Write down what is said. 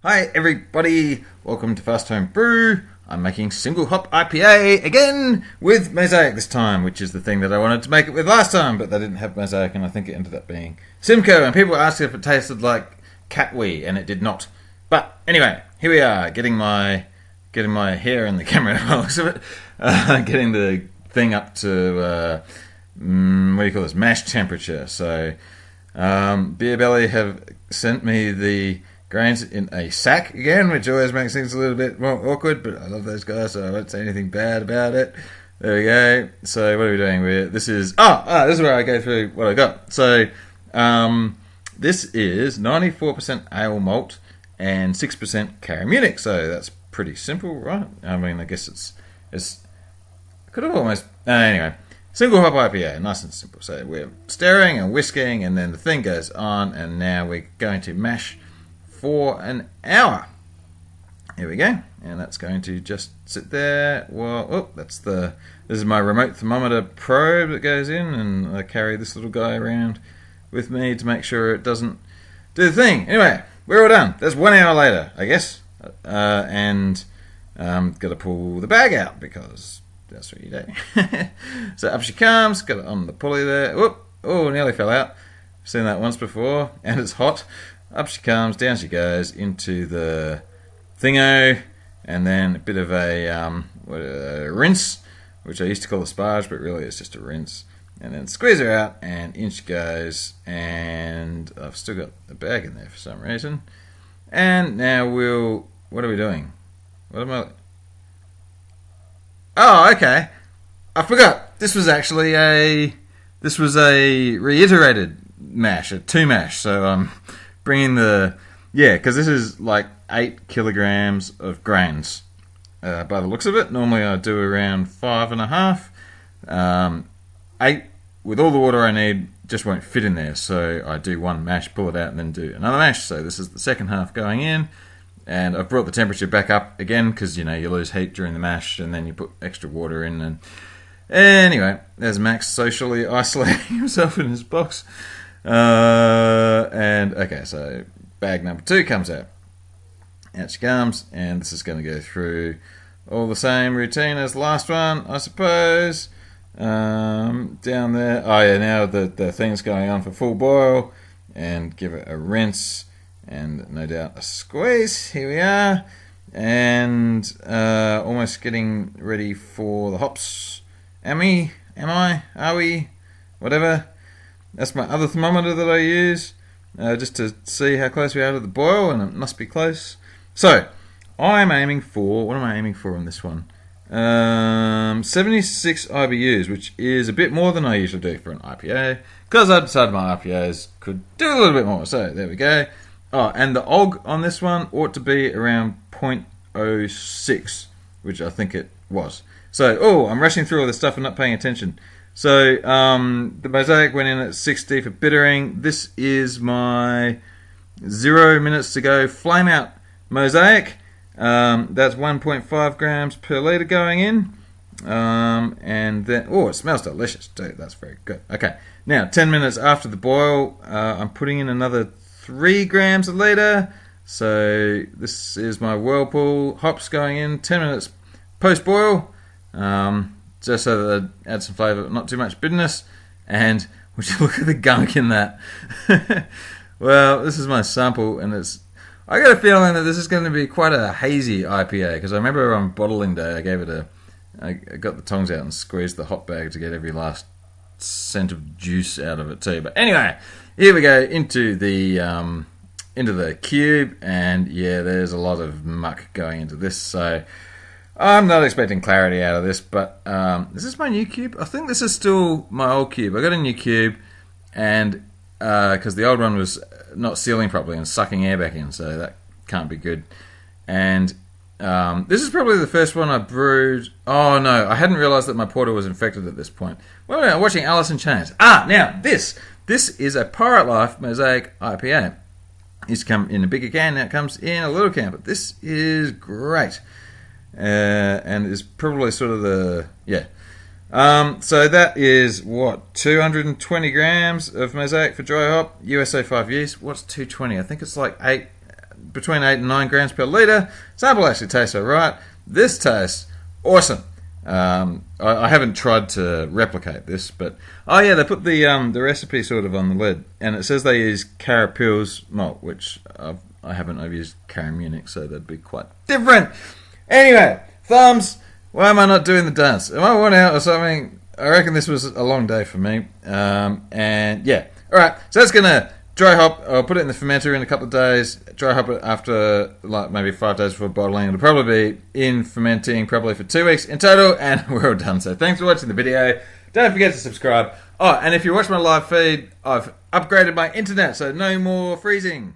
Hi everybody, welcome to Fast Home Brew. I'm making single hop IPA again with Mosaic this time, which is the thing that I wanted to make it with last time, but they didn't have Mosaic and I think it ended up being Simcoe, and people asked if it tasted like cat wee, and it did not. But anyway, here we are, getting my hair in the camera by the looks of it, getting the thing up to, what do you call this, mash temperature. So BIAB have sent me the grains in a sack again, which always makes things a little bit more awkward, but I love those guys, so I won't say anything bad about it. There we go. So what are we doing? This is where I go through what I got. So this is 94% Ale Malt and 6% Caramunich. So that's pretty simple, right? I mean, I guess it's could have almost anyway. Single hop IPA, nice and simple. So we're stirring and whisking, and then the thing goes on, and now we're going to mash for an hour. Here we go, and that's going to just sit there. Well, this is my remote thermometer probe that goes in, and I carry this little guy around with me to make sure it doesn't do the thing. Anyway, we're all done. That's 1 hour later, I guess, and got to pull the bag out because that's what you do. So up she comes, got it on the pulley there. Whoop! Oh, nearly fell out. Seen that once before, and it's hot. Up she comes, down she goes into the thingo, and then a bit of a rinse, which I used to call a sparge, but really it's just a rinse. And then squeeze her out, and in she goes. And I've still got the bag in there for some reason. And now what are we doing? What am I? Oh, okay. I forgot. This was actually a reiterated mash, a 2 mash. So I'm bringing because this is like 8 kilograms of grains by the looks of it. Normally I do around 5.5. 8 with all the water I need just won't fit in there, so I do 1 mash, pull it out, and then do another mash. So this is the second half going in, and I've brought the temperature back up again because you lose heat during the mash, and then you put extra water in. And anyway, there's Max socially isolating himself in his box. And okay, so bag number 2 comes out. Out she comes, and this is going to go through all the same routine as the last one, I suppose. Down there. Oh yeah, now the thing's going on for full boil, and give it a rinse, and no doubt a squeeze. Here we are, and almost getting ready for the hops. Are we? Whatever. That's my other thermometer that I use, just to see how close we are to the boil, and it must be close. So, I'm aiming for, what am I aiming for on this one? 76 IBUs, which is a bit more than I usually do for an IPA, because I decided my IPAs could do a little bit more. So, there we go. Oh, and the OG on this one ought to be around 0.06, which I think it was. So, I'm rushing through all this stuff and not paying attention. So, the Mosaic went in at 60 for bittering. This is my 0 minutes to go flame out Mosaic. That's 1.5 grams per litre going in. And then, it smells delicious too. That's very good. Okay, now 10 minutes after the boil, I'm putting in another 3 grams a litre. So, this is my Whirlpool hops going in 10 minutes post boil. Just so that I add some flavour, not too much bitterness. And would you look at the gunk in that? Well, this is my sample, and I got a feeling that this is going to be quite a hazy IPA, because I remember on bottling day I got the tongs out and squeezed the hot bag to get every last cent of juice out of it too. But anyway, here we go into the cube, and yeah, there's a lot of muck going into this, so I'm not expecting clarity out of this, but is this my new cube? I think this is still my old cube. I got a new cube, and because the old one was not sealing properly and sucking air back in, so that can't be good. And this is probably the first one I brewed. Oh no, I hadn't realised that my porter was infected at this point. Well, I'm watching Alice in Chains. Now this is a Pirate Life Mosaic IPA. It used to come in a bigger can, now it comes in a little can, but this is great. And is probably sort of so that is 220 grams of Mosaic for dry hop, USA 5 yeast. What's 220? I think it's like 8 between 8 and 9 grams per litre. Sample actually tastes alright. This tastes awesome. I haven't tried to replicate this, but oh yeah, they put the recipe sort of on the lid, and it says they use Caramunich malt, which I haven't. I've used Caramunich, so that'd be quite different. Anyway, thumbs. Why am I not doing the dance? Am I worn out or something? I reckon this was a long day for me. And yeah, all right. So that's gonna dry hop. I'll put it in the fermenter in a couple of days. Dry hop it after like maybe 5 days before bottling. It'll probably be in fermenting probably for 2 weeks in total, and we're all done. So thanks for watching the video. Don't forget to subscribe. Oh, and if you watch my live feed, I've upgraded my internet, so no more freezing.